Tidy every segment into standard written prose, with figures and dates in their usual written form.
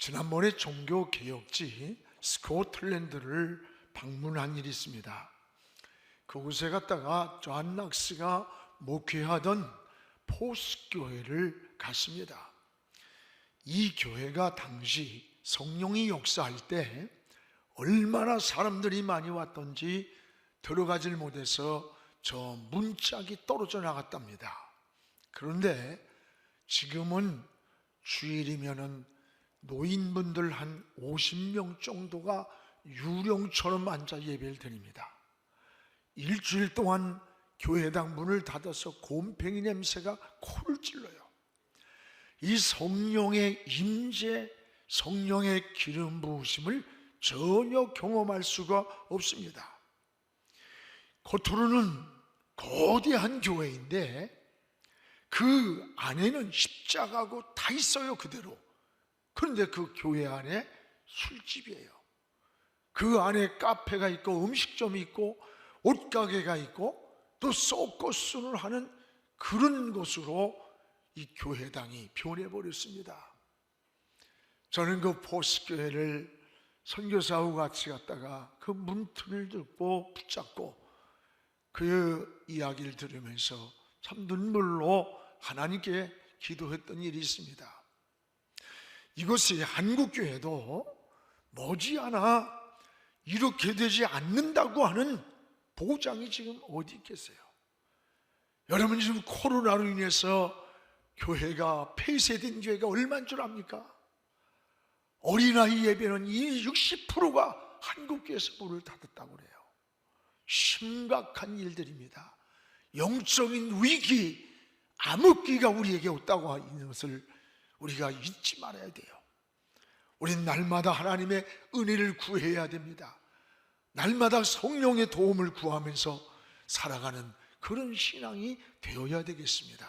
지난번에 종교개혁지 스코틀랜드를 방문한 일이 있습니다. 그곳에 갔다가 존 낙스가 목회하던 포스교회를 갔습니다. 이 교회가 당시 성령이 역사할 때 얼마나 사람들이 많이 왔던지 들어가질 못해서 저 문짝이 떨어져 나갔답니다. 그런데 지금은 주일이면은 노인분들 한 50명 정도가 유령처럼 앉아 예배를 드립니다. 일주일 동안 교회당 문을 닫아서 곰팡이 냄새가 코를 찔러요. 이 성령의 임재, 성령의 기름 부으심을 전혀 경험할 수가 없습니다. 겉으로는 거대한 교회인데 그 안에는 십자가고 다 있어요, 그대로. 그런데 그 교회 안에 술집이에요. 그 안에 카페가 있고 음식점이 있고 옷가게가 있고 또 서커스를 하는 그런 곳으로 이 교회당이 변해버렸습니다. 저는 그 포스교회를 선교사하고 같이 갔다가 그 문틀을 듣고 붙잡고 그 이야기를 들으면서 참 눈물로 하나님께 기도했던 일이 있습니다. 이것이 한국교회도 머지않아 이렇게 되지 않는다고 하는 보장이 지금 어디 있겠어요? 여러분, 지금 코로나로 인해서 교회가 폐쇄된 교회가 얼마인 줄 압니까? 어린아이 예배는 이미 60%가 한국교회에서 문을 닫았다고 그래요. 심각한 일들입니다. 영적인 위기, 암흑기가 우리에게 왔다고 하는 것을 우리가 잊지 말아야 돼요. 우린 날마다 하나님의 은혜를 구해야 됩니다. 날마다 성령의 도움을 구하면서 살아가는 그런 신앙이 되어야 되겠습니다.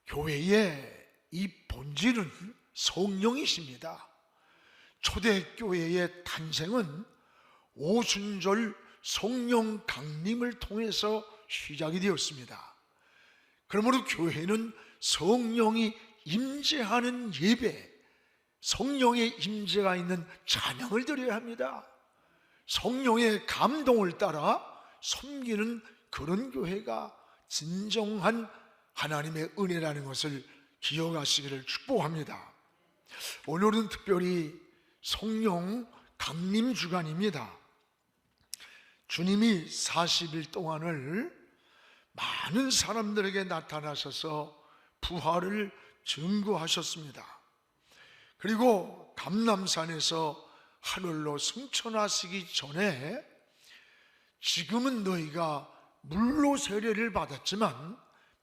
교회의 이 본질은 성령이십니다. 초대교회의 탄생은 오순절 성령 강림을 통해서 시작이 되었습니다. 그러므로 교회는 성령이 임재하는 예배, 성령의 임재가 있는 찬양을 드려야 합니다. 성령의 감동을 따라 섬기는 그런 교회가 진정한 하나님의 은혜라는 것을 기억하시기를 축복합니다. 오늘은 특별히 성령 강림 주간입니다. 주님이 40일 동안을 많은 사람들에게 나타나셔서 부활을 증거하셨습니다. 그리고 감람산에서 하늘로 승천하시기 전에 지금은 너희가 물로 세례를 받았지만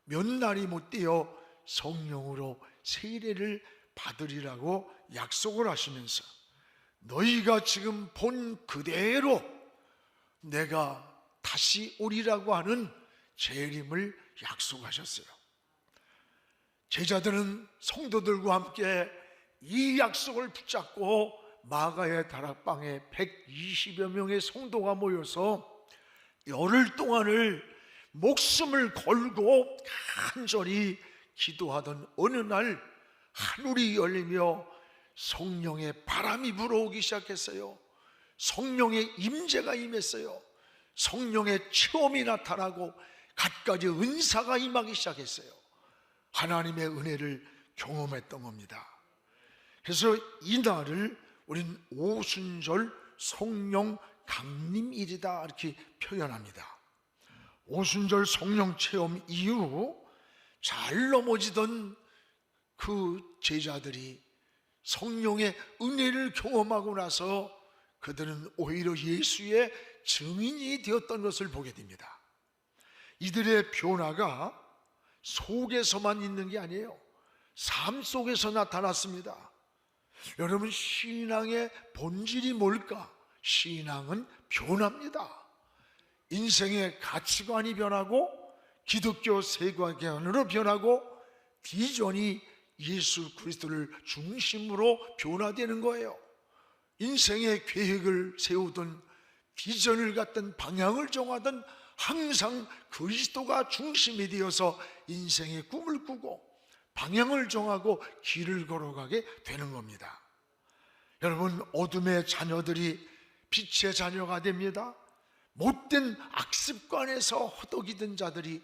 몇 날이 못 되어 성령으로 세례를 받으리라고 약속을 하시면서 너희가 지금 본 그대로 내가 다시 오리라고 하는 재림을 약속하셨어요. 제자들은 성도들과 함께 이 약속을 붙잡고 마가의 다락방에 120여 명의 성도가 모여서 열흘 동안을 목숨을 걸고 간절히 기도하던 어느 날 하늘이 열리며 성령의 바람이 불어오기 시작했어요. 성령의 임재가 임했어요. 성령의 체험이 나타나고 갖가지 은사가 임하기 시작했어요. 하나님의 은혜를 경험했던 겁니다. 그래서 이 날을 우린 오순절 성령 강림일이다 이렇게 표현합니다. 오순절 성령 체험 이후 잘 넘어지던 그 제자들이 성령의 은혜를 경험하고 나서 그들은 오히려 예수의 증인이 되었던 것을 보게 됩니다. 이들의 변화가 속에서만 있는 게 아니에요. 삶 속에서 나타났습니다. 여러분, 신앙의 본질이 뭘까? 신앙은 변합니다. 인생의 가치관이 변하고 기독교 세계관으로 변하고 비전이 예수 그리스도를 중심으로 변화되는 거예요. 인생의 계획을 세우든 비전을 갖든 방향을 정하든 항상 그리스도가 중심이 되어서 인생의 꿈을 꾸고 방향을 정하고 길을 걸어가게 되는 겁니다. 여러분, 어둠의 자녀들이 빛의 자녀가 됩니다. 못된 악습관에서 허덕이던 자들이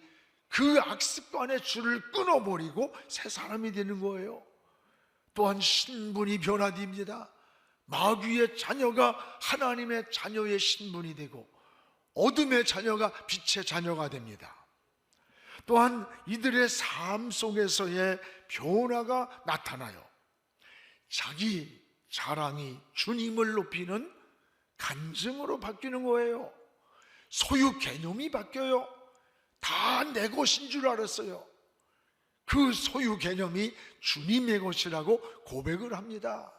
그 악습관의 줄을 끊어버리고 새 사람이 되는 거예요. 또한 신분이 변화됩니다. 마귀의 자녀가 하나님의 자녀의 신분이 되고 어둠의 자녀가 빛의 자녀가 됩니다. 또한 이들의 삶 속에서의 변화가 나타나요. 자기 자랑이 주님을 높이는 간증으로 바뀌는 거예요. 소유 개념이 바뀌어요. 다 내 것인 줄 알았어요. 그 소유 개념이 주님의 것이라고 고백을 합니다.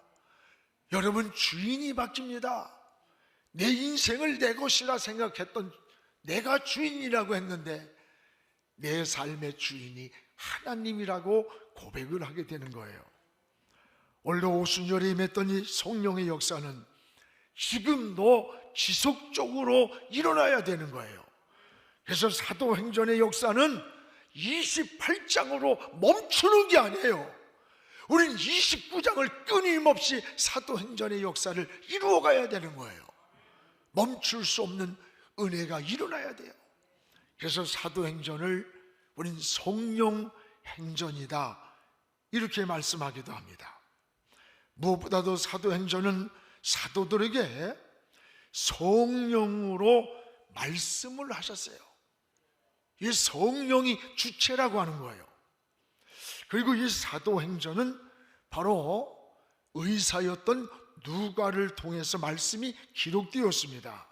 여러분, 주인이 바뀝니다. 내 인생을 내 것이라 생각했던 내가 주인이라고 했는데 내 삶의 주인이 하나님이라고 고백을 하게 되는 거예요. 원래 오순절에 임했던 이 성령의 역사는 지금도 지속적으로 일어나야 되는 거예요. 그래서 사도행전의 역사는 28장으로 멈추는 게 아니에요. 우린 29장을 끊임없이 사도행전의 역사를 이루어가야 되는 거예요. 멈출 수 없는 은혜가 일어나야 돼요. 그래서 사도행전을 우린 성령 행전이다 이렇게 말씀하기도 합니다. 무엇보다도 사도행전은 사도들에게 성령으로 말씀을 하셨어요. 이 성령이 주체라고 하는 거예요. 그리고 이 사도행전은 바로 의사였던 누가를 통해서 말씀이 기록되었습니다.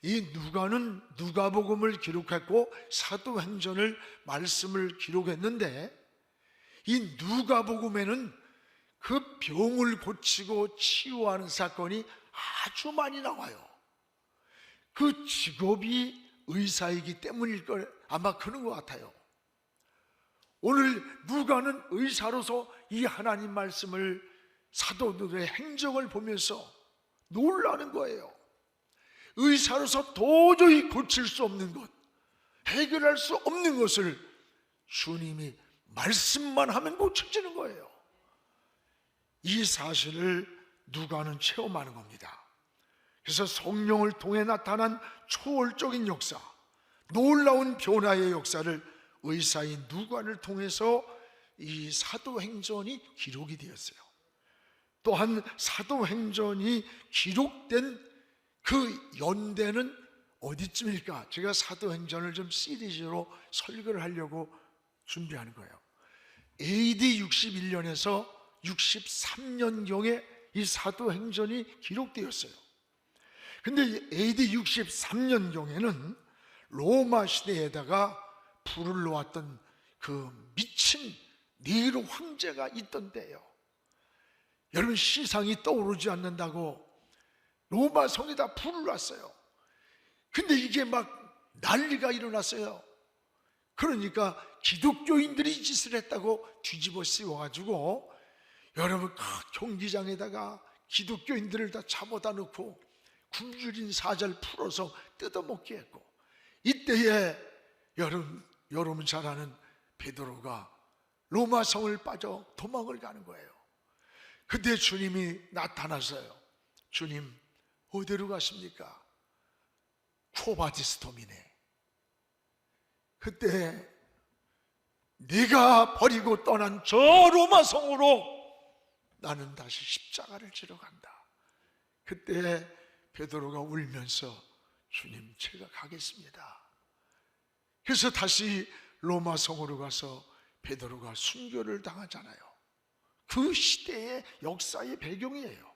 이 누가는 누가복음을 기록했고 사도행전을 말씀을 기록했는데 이 누가복음에는 그 병을 고치고 치유하는 사건이 아주 많이 나와요. 그 직업이 의사이기 때문일 걸 아마 그런 것 같아요. 오늘 누가는 의사로서 이 하나님 말씀을 사도들의 행적을 보면서 놀라는 거예요. 의사로서 도저히 고칠 수 없는 것, 해결할 수 없는 것을 주님이 말씀만 하면 고쳐지는 거예요. 이 사실을 누가는 체험하는 겁니다. 그래서 성령을 통해 나타난 초월적인 역사, 놀라운 변화의 역사를 의사인 누가를 통해서 이 사도행전이 기록이 되었어요. 또한 사도행전이 기록된 그 연대는 어디쯤일까? 제가 사도행전을 좀 시리즈로 설교를 하려고 준비하는 거예요. AD 61년에서 63년경에 이 사도행전이 기록되었어요. 근데 AD 63년경에는 로마 시대에다가 불을 놓았던 그 미친 네로 황제가 있던 때예요. 여러분, 시상이 떠오르지 않는다고 로마 성에다 불을 놨어요. 근데 이게 막 난리가 일어났어요. 그러니까 기독교인들이 이 짓을 했다고 뒤집어 씌워가지고 여러분 경기장에다가 기독교인들을 다 잡아다 놓고 굶주린 사자를 풀어서 뜯어먹게 했고, 이때에 여러분 잘 아는 베드로가 로마 성을 빠져 도망을 가는 거예요. 그때 주님이 나타나서요. 주님 어디로 가십니까? 코바디스톰이네. 그때 내가 버리고 떠난 저 로마 성으로 나는 다시 십자가를 지러 간다. 그때 베드로가 울면서 주님 제가 가겠습니다. 그래서 다시 로마 성으로 가서 베드로가 순교를 당하잖아요. 그 시대의 역사의 배경이에요.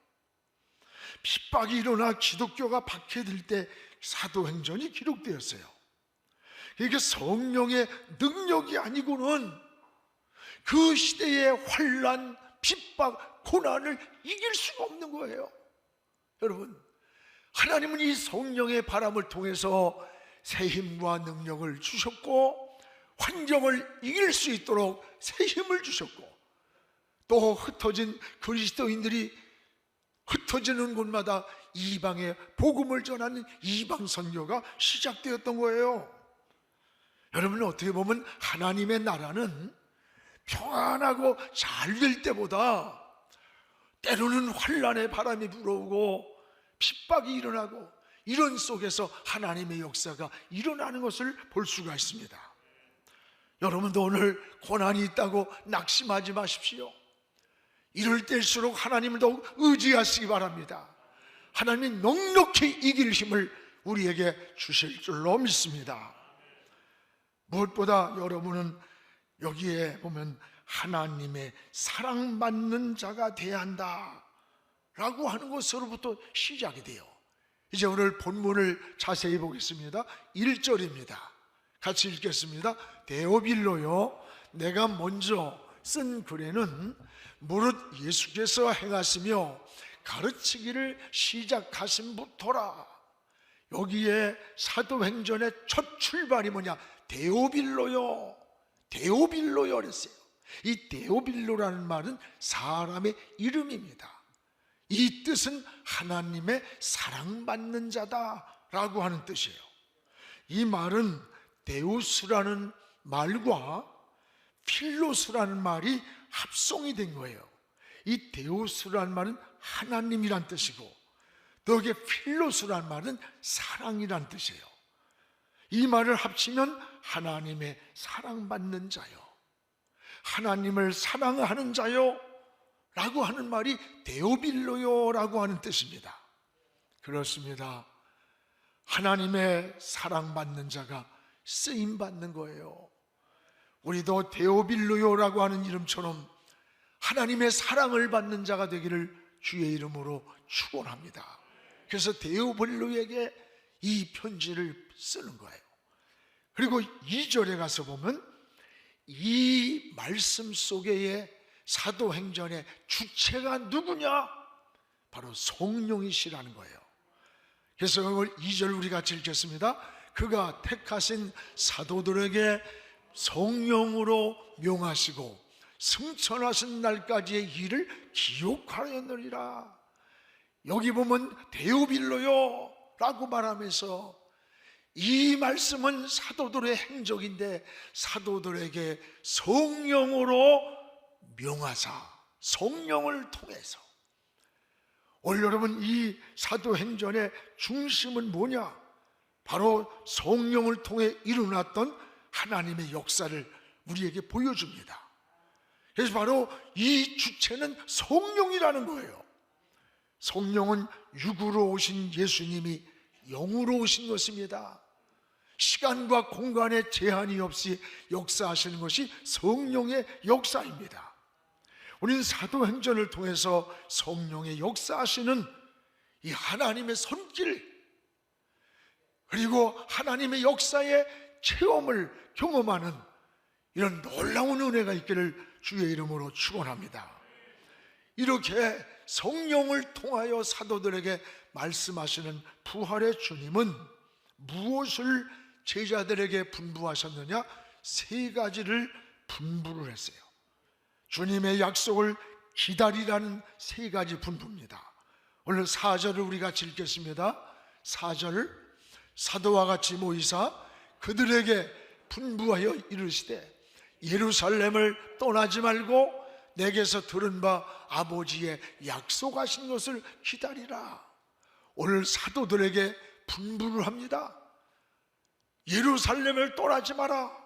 핍박이 일어나 기독교가 박해될 때 사도행전이 기록되었어요. 이게 성령의 능력이 아니고는 그 시대의 환난, 핍박, 고난을 이길 수가 없는 거예요. 여러분, 하나님은 이 성령의 바람을 통해서 새 힘과 능력을 주셨고 환경을 이길 수 있도록 새 힘을 주셨고, 또 흩어진 그리스도인들이 흩어지는 곳마다 이방의 복음을 전하는 이방 선교가 시작되었던 거예요. 여러분, 어떻게 보면 하나님의 나라는 평안하고 잘 될 때보다 때로는 환난의 바람이 불어오고 핍박이 일어나고 이런 속에서 하나님의 역사가 일어나는 것을 볼 수가 있습니다. 여러분도 오늘 고난이 있다고 낙심하지 마십시오. 이럴 때일수록 하나님을 더욱 의지하시기 바랍니다. 하나님이 넉넉히 이길 힘을 우리에게 주실 줄로 믿습니다. 무엇보다 여러분은 여기에 보면 하나님의 사랑받는 자가 되어야 한다 라고 하는 것으로부터 시작이 돼요. 이제 오늘 본문을 자세히 보겠습니다. 1절입니다. 같이 읽겠습니다. 데오빌로요, 내가 먼저 쓴 글에는 무릇 예수께서 행하시며 가르치기를 시작하신부터라. 여기에 사도행전의 첫 출발이 뭐냐? 데오빌로요, 데오빌로요 그랬어요. 이 데오빌로라는 말은 사람의 이름입니다. 이 뜻은 하나님의 사랑받는 자다라고 하는 뜻이에요. 이 말은 데우스라는 말과 필로스라는 말이 합성이 된 거예요. 이 데우스라는 말은 하나님이란 뜻이고 또 여기에 필로스라는 말은 사랑이란 뜻이에요. 이 말을 합치면 하나님의 사랑받는 자요, 하나님을 사랑하는 자요 라고 하는 말이 데오빌로요 라고 하는 뜻입니다. 그렇습니다. 하나님의 사랑받는 자가 쓰임받는 거예요. 우리도 데오빌로요 라고 하는 이름처럼 하나님의 사랑을 받는 자가 되기를 주의 이름으로 축원합니다. 그래서 데오빌로에게 이 편지를 쓰는 거예요. 그리고 2절에 가서 보면 이 말씀 속에 사도행전의 주체가 누구냐? 바로 성령이시라는 거예요. 그래서 오늘 2절 우리 같이 읽겠습니다. 그가 택하신 사도들에게 성령으로 명하시고 승천하신 날까지의 일을 기록하였느니라. 여기 보면 데오빌로요 라고 말하면서 이 말씀은 사도들의 행적인데 사도들에게 성령으로 명하사 성령을 통해서, 오늘 여러분 이 사도행전의 중심은 뭐냐? 바로 성령을 통해 일어났던 하나님의 역사를 우리에게 보여줍니다. 그래서 바로 이 주체는 성령이라는 거예요. 성령은 육으로 오신 예수님이 영으로 오신 것입니다. 시간과 공간에 제한이 없이 역사하시는 것이 성령의 역사입니다. 우리는 사도행전을 통해서 성령의 역사하시는 이 하나님의 손길, 그리고 하나님의 역사의 체험을 경험하는 이런 놀라운 은혜가 있기를 주의 이름으로 축원합니다. 이렇게 성령을 통하여 사도들에게 말씀하시는 부활의 주님은 무엇을 제자들에게 분부하셨느냐? 3가지를 분부를 했어요. 주님의 약속을 기다리라는 3가지 분부입니다. 오늘 4절을 우리 같이 읽겠습니다. 4절, 사도와 같이 모이사 그들에게 분부하여 이르시되 예루살렘을 떠나지 말고 내게서 들은 바 아버지의 약속하신 것을 기다리라. 오늘 사도들에게 분부를 합니다. 예루살렘을 떠나지 마라.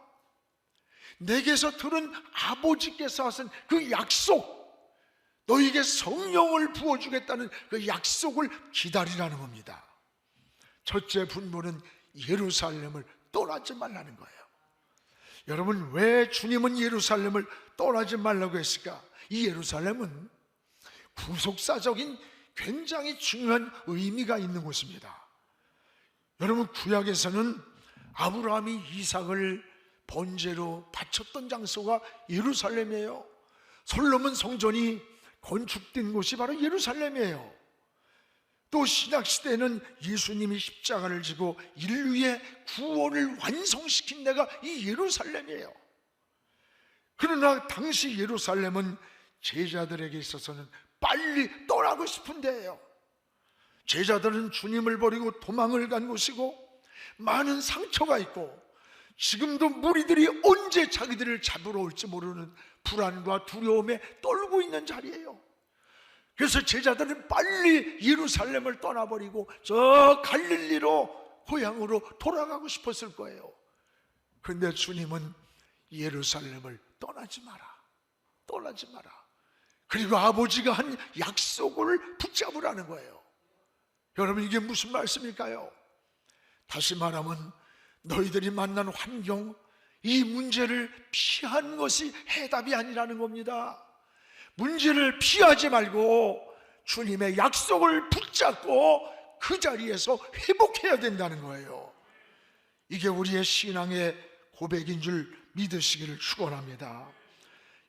내게서 들은 아버지께서 하신 그 약속, 너에게 성령을 부어주겠다는 그 약속을 기다리라는 겁니다. 첫째 분부는 예루살렘을 떠나지 말라는 거예요. 여러분, 왜 주님은 예루살렘을 떠나지 말라고 했을까? 이 예루살렘은 구속사적인 굉장히 중요한 의미가 있는 곳입니다. 여러분, 구약에서는 아브라함이 이삭을 번제로 바쳤던 장소가 예루살렘이에요. 솔로몬 성전이 건축된 곳이 바로 예루살렘이에요. 또 신약시대에는 예수님이 십자가를 지고 인류의 구원을 완성시킨 데가 이 예루살렘이에요. 그러나 당시 예루살렘은 제자들에게 있어서는 빨리 떠나고 싶은 데예요. 제자들은 주님을 버리고 도망을 간 곳이고 많은 상처가 있고 지금도 무리들이 언제 자기들을 잡으러 올지 모르는 불안과 두려움에 떨고 있는 자리예요. 그래서 제자들은 빨리 예루살렘을 떠나버리고 저 갈릴리로 고향으로 돌아가고 싶었을 거예요. 그런데 주님은 예루살렘을 떠나지 마라. 그리고 아버지가 한 약속을 붙잡으라는 거예요. 여러분, 이게 무슨 말씀일까요? 다시 말하면 너희들이 만난 환경, 이 문제를 피한 것이 해답이 아니라는 겁니다. 문제를 피하지 말고 주님의 약속을 붙잡고 그 자리에서 회복해야 된다는 거예요. 이게 우리의 신앙의 고백인 줄 믿으시기를 축원합니다.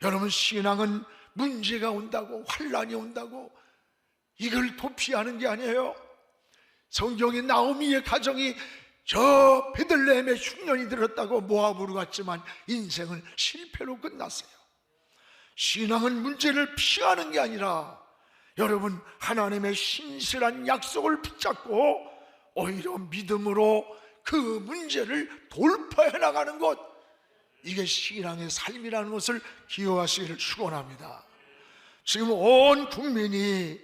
여러분, 신앙은 문제가 온다고, 환난이 온다고 이걸 도피하는 게 아니에요. 성경에 나오미의 가정이 저 베들레헴에 흉년이 들었다고 모압으로 갔지만 인생은 실패로 끝났어요. 신앙은 문제를 피하는 게 아니라 여러분, 하나님의 신실한 약속을 붙잡고 오히려 믿음으로 그 문제를 돌파해 나가는 것, 이게 신앙의 삶이라는 것을 기억하시기를 축원합니다. 지금 온 국민이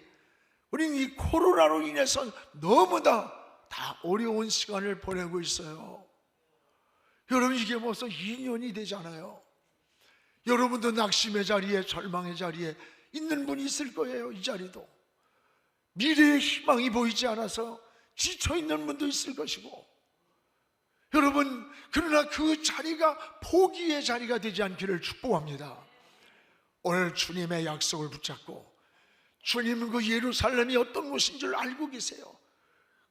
우린 이 코로나로 인해서 너무나 다 어려운 시간을 보내고 있어요. 여러분, 이게 벌써 2년이 되잖아요. 여러분도 낙심의 자리에, 절망의 자리에 있는 분이 있을 거예요. 이 자리도 미래의 희망이 보이지 않아서 지쳐있는 분도 있을 것이고, 여러분, 그러나 그 자리가 포기의 자리가 되지 않기를 축복합니다. 오늘 주님의 약속을 붙잡고, 주님은 그 예루살렘이 어떤 곳인 줄 알고 계세요.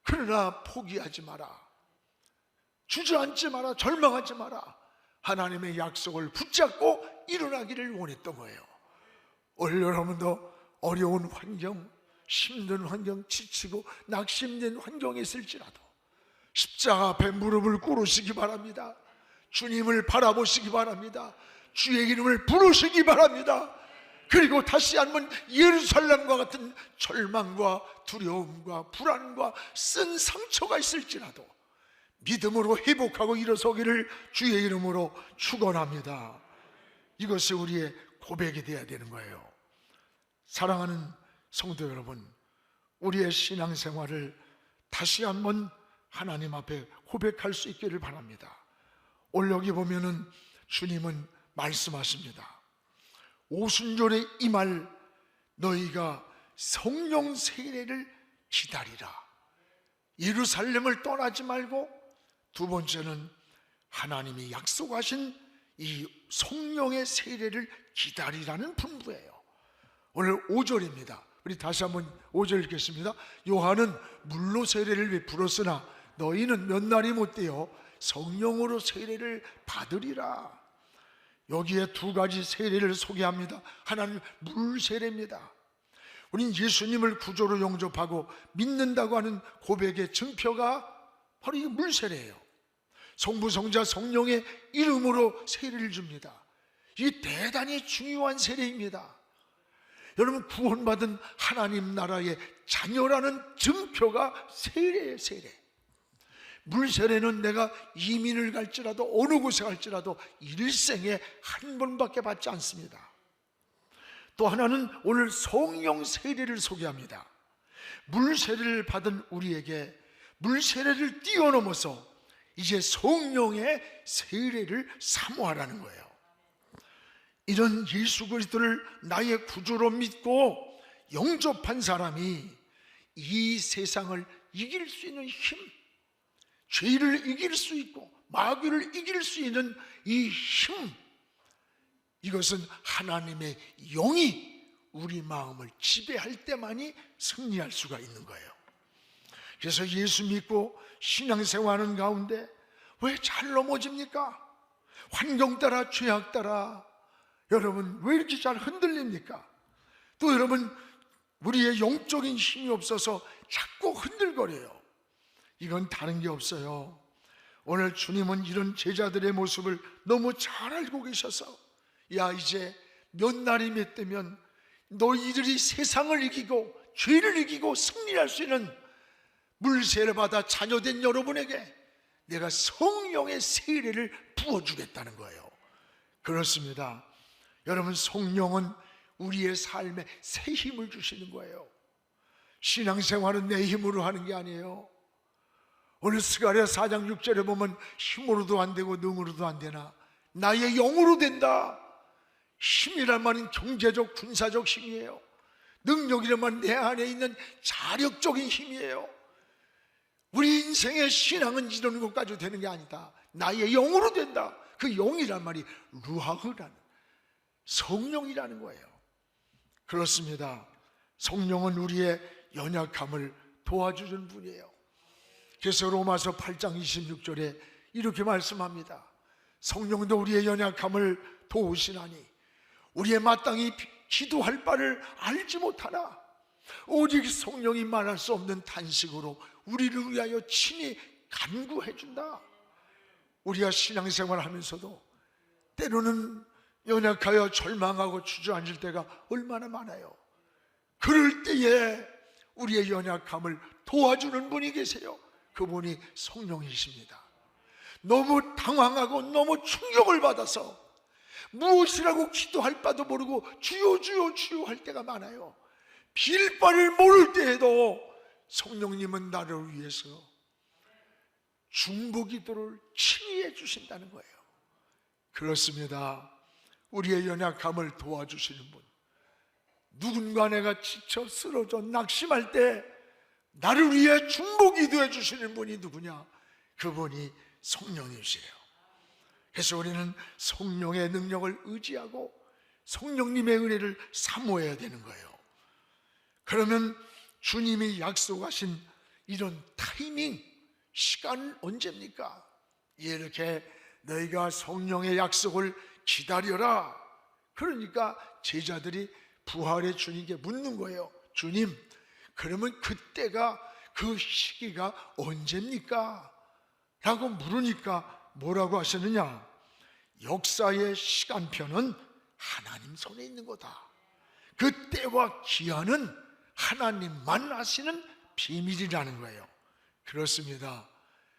그러나 포기하지 마라, 주저앉지 마라, 절망하지 마라. 하나님의 약속을 붙잡고 일어나기를 원했던 거예요. 오늘 여러분도 어려운 환경, 힘든 환경, 지치고 낙심된 환경에 있을지라도 십자가 앞에 무릎을 꿇으시기 바랍니다. 주님을 바라보시기 바랍니다. 주의 이름을 부르시기 바랍니다. 그리고 다시 한번 예루살렘과 같은 절망과 두려움과 불안과 쓴 상처가 있을지라도 믿음으로 회복하고 일어서기를 주의 이름으로 축원합니다. 이것이 우리의 고백이 되어야 되는 거예요. 사랑하는 성도 여러분, 우리의 신앙생활을 다시 한번 하나님 앞에 고백할 수 있기를 바랍니다. 오늘 여기 보면은 주님은 말씀하십니다. 오순절에 임할 너희가 성령 세례를 기다리라. 예루살렘을 떠나지 말고, 두 번째는 하나님이 약속하신 이 성령의 세례를 기다리라는 분부예요. 오늘 5절입니다. 우리 다시 한번 5절 읽겠습니다. 요한은 물로 세례를 베풀었으나 너희는 몇 날이 못되어 성령으로 세례를 받으리라. 여기에 두 가지 세례를 소개합니다. 하나는 물 세례입니다. 우린 예수님을 구조로 영접하고 믿는다고 하는 고백의 증표가 바로 이 물 세례예요. 성부, 성자, 성령의 이름으로 세례를 줍니다. 이게 대단히 중요한 세례입니다. 여러분, 구원받은 하나님 나라의 자녀라는 증표가 세례예요. 세례. 물 세례는 내가 이민을 갈지라도 어느 곳에 갈지라도 일생에 한 번밖에 받지 않습니다. 또 하나는 오늘 성령 세례를 소개합니다. 물 세례를 받은 우리에게 물 세례를 뛰어넘어서 이제 성령의 세례를 사모하라는 거예요. 이런 예수 그리스도를 나의 구주로 믿고 영접한 사람이 이 세상을 이길 수 있는 힘, 죄를 이길 수 있고 마귀를 이길 수 있는 이 힘, 이것은 하나님의 영이 우리 마음을 지배할 때만이 승리할 수가 있는 거예요. 그래서 예수 믿고 신앙생활하는 가운데 왜 잘 넘어집니까? 환경 따라, 죄악 따라 여러분 왜 이렇게 잘 흔들립니까? 또 여러분, 우리의 영적인 힘이 없어서 자꾸 흔들거려요. 이건 다른 게 없어요. 오늘 주님은 이런 제자들의 모습을 너무 잘 알고 계셔서, 야, 이제 몇 날이 몇 되면 너희들이 세상을 이기고 죄를 이기고 승리할 수 있는 물세례 받아 자녀된 여러분에게 내가 성령의 세례를 부어주겠다는 거예요. 그렇습니다. 여러분, 성령은 우리의 삶에 새 힘을 주시는 거예요. 신앙생활은 내 힘으로 하는 게 아니에요. 오늘 스가랴 4장 6절에 보면 힘으로도 안 되고 능으로도 안 되나 나의 영으로 된다. 힘이란 말은 경제적, 군사적 힘이에요. 능력이란 말은 내 안에 있는 자력적인 힘이에요. 우리 인생의 신앙은 이런 것까지 되는 게 아니다. 나의 영으로 된다. 그 영이란 말이 루하흐라는 성령이라는 거예요. 그렇습니다. 성령은 우리의 연약함을 도와주는 분이에요. 그래서 로마서 8장 26절에 이렇게 말씀합니다. 성령도 우리의 연약함을 도우시나니 우리의 마땅히 기도할 바를 알지 못하나 오직 성령이 말할 수 없는 탄식으로 우리를 위하여 친히 간구해 준다. 우리가 신앙생활을 하면서도 때로는 연약하여 절망하고 주저앉을 때가 얼마나 많아요. 그럴 때에 우리의 연약함을 도와주는 분이 계세요. 그분이 성령이십니다. 너무 당황하고 너무 충격을 받아서 무엇이라고 기도할 바도 모르고 주여 주여 주여 할 때가 많아요. 빌 바를 모를 때에도 성령님은 나를 위해서 중보기도를 친히 해주신다는 거예요. 그렇습니다. 우리의 연약함을 도와주시는 분, 누군가 내가 지쳐 쓰러져 낙심할 때 나를 위해 중보기도해 주시는 분이 누구냐? 그분이 성령이세요. 그래서 우리는 성령의 능력을 의지하고 성령님의 은혜를 사모해야 되는 거예요. 그러면 주님이 약속하신 이런 타이밍, 시간은 언제입니까? 이렇게 너희가 성령의 약속을 기다려라. 그러니까 제자들이 부활의 주님께 묻는 거예요. 주님, 그러면 그때가, 그 시기가 언제입니까? 라고 물으니까 뭐라고 하시느냐? 역사의 시간표는 하나님 손에 있는 거다. 그 때와 기한은 하나님만 아시는 비밀이라는 거예요. 그렇습니다.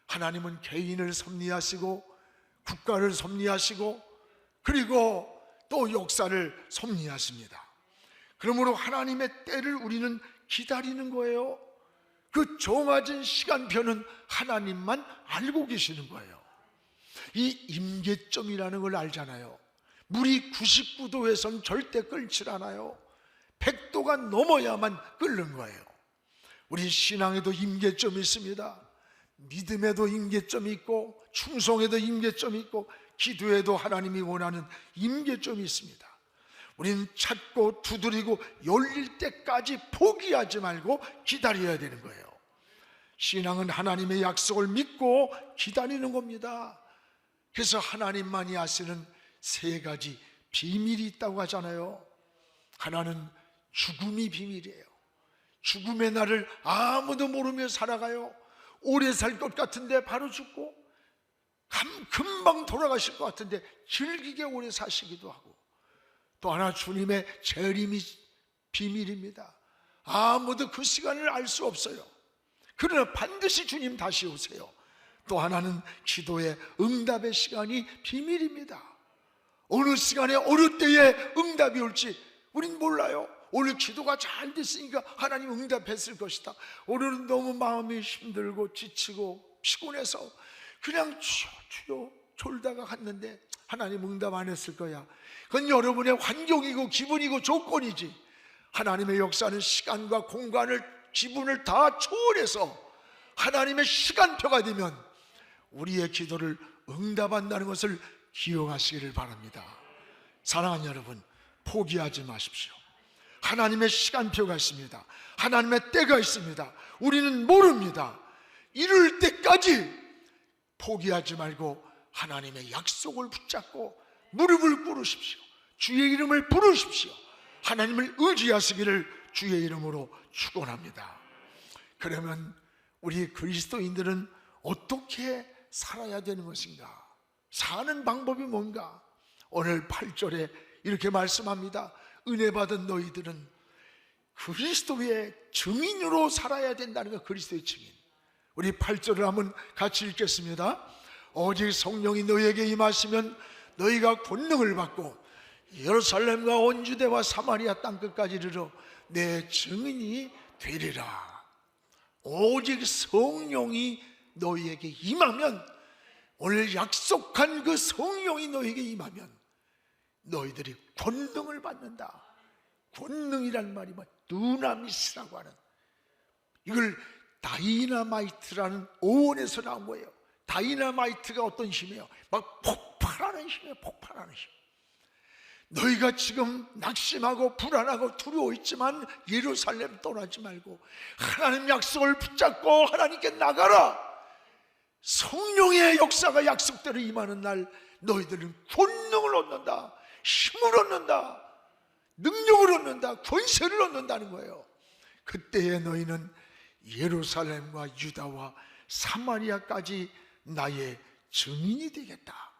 하나님은 개인을 섭리하시고 국가를 섭리하시고 그리고 또 역사를 섭리하십니다. 그러므로 하나님의 때를 우리는 기다리는 거예요. 그 정해진 시간표는 하나님만 알고 계시는 거예요. 이 임계점이라는 걸 알잖아요. 물이 99도에선 절대 끓질 않아요. 100도가 넘어야만 끓는 거예요. 우리 신앙에도 임계점이 있습니다. 믿음에도 임계점이 있고 충성에도 임계점이 있고 기도에도 하나님이 원하는 임계점이 있습니다. 우리는 찾고 두드리고 열릴 때까지 포기하지 말고 기다려야 되는 거예요. 신앙은 하나님의 약속을 믿고 기다리는 겁니다. 그래서 하나님만이 아시는 세 가지 비밀이 있다고 하잖아요. 하나는 죽음이 비밀이에요. 죽음의 날을 아무도 모르며 살아가요. 오래 살 것 같은데 바로 죽고 금방 돌아가실 것 같은데 즐기게 오래 사시기도 하고, 또 하나 주님의 재림이 비밀입니다. 아무도 그 시간을 알 수 없어요. 그러나 반드시 주님 다시 오세요. 또 하나는 기도의 응답의 시간이 비밀입니다. 어느 시간에 어느 때에 응답이 올지 우린 몰라요. 오늘 기도가 잘 됐으니까 하나님 응답했을 것이다. 오늘은 너무 마음이 힘들고 지치고 피곤해서 그냥 주여 졸다가 갔는데 하나님 응답 안 했을 거야. 그건 여러분의 환경이고 기분이고 조건이지, 하나님의 역사는 시간과 공간을, 기분을 다 초월해서 하나님의 시간표가 되면 우리의 기도를 응답한다는 것을 기억하시기를 바랍니다. 사랑하는 여러분, 포기하지 마십시오. 하나님의 시간표가 있습니다. 하나님의 때가 있습니다. 우리는 모릅니다. 이룰 때까지 포기하지 말고 하나님의 약속을 붙잡고 무릎을 꿇으십시오. 주의 이름을 부르십시오. 하나님을 의지하시기를 주의 이름으로 축원합니다. 그러면 우리 그리스도인들은 어떻게 살아야 되는 것인가? 사는 방법이 뭔가? 오늘 8절에 이렇게 말씀합니다. 은혜 받은 너희들은 그리스도의 증인으로 살아야 된다는 거. 그리스도의 증인. 우리 8절을 한번 같이 읽겠습니다. 오직 성령이 너희에게 임하시면 너희가 권능을 받고 예루살렘과 온 유대와 사마리아 땅끝까지 이르러 내 증인이 되리라. 오직 성령이 너희에게 임하면, 오늘 약속한 그 성령이 너희에게 임하면 너희들이 권능을 받는다. 권능이란 말이 뭐 두나미스라고 하는, 이걸 다이너마이트라는 어원에서 나온 거예요. 다이너마이트가 어떤 힘이에요? 막 폭발하는 힘이에요. 폭발하는 힘. 너희가 지금 낙심하고 불안하고 두려워 있지만 예루살렘 떠나지 말고 하나님 약속을 붙잡고 하나님께 나가라. 성령의 역사가 약속대로 임하는 날 너희들은 권능을 얻는다. 힘을 얻는다. 능력을 얻는다. 권세를 얻는다는 거예요. 그때에 너희는 예루살렘과 유다와 사마리아까지 나의 증인이 되겠다.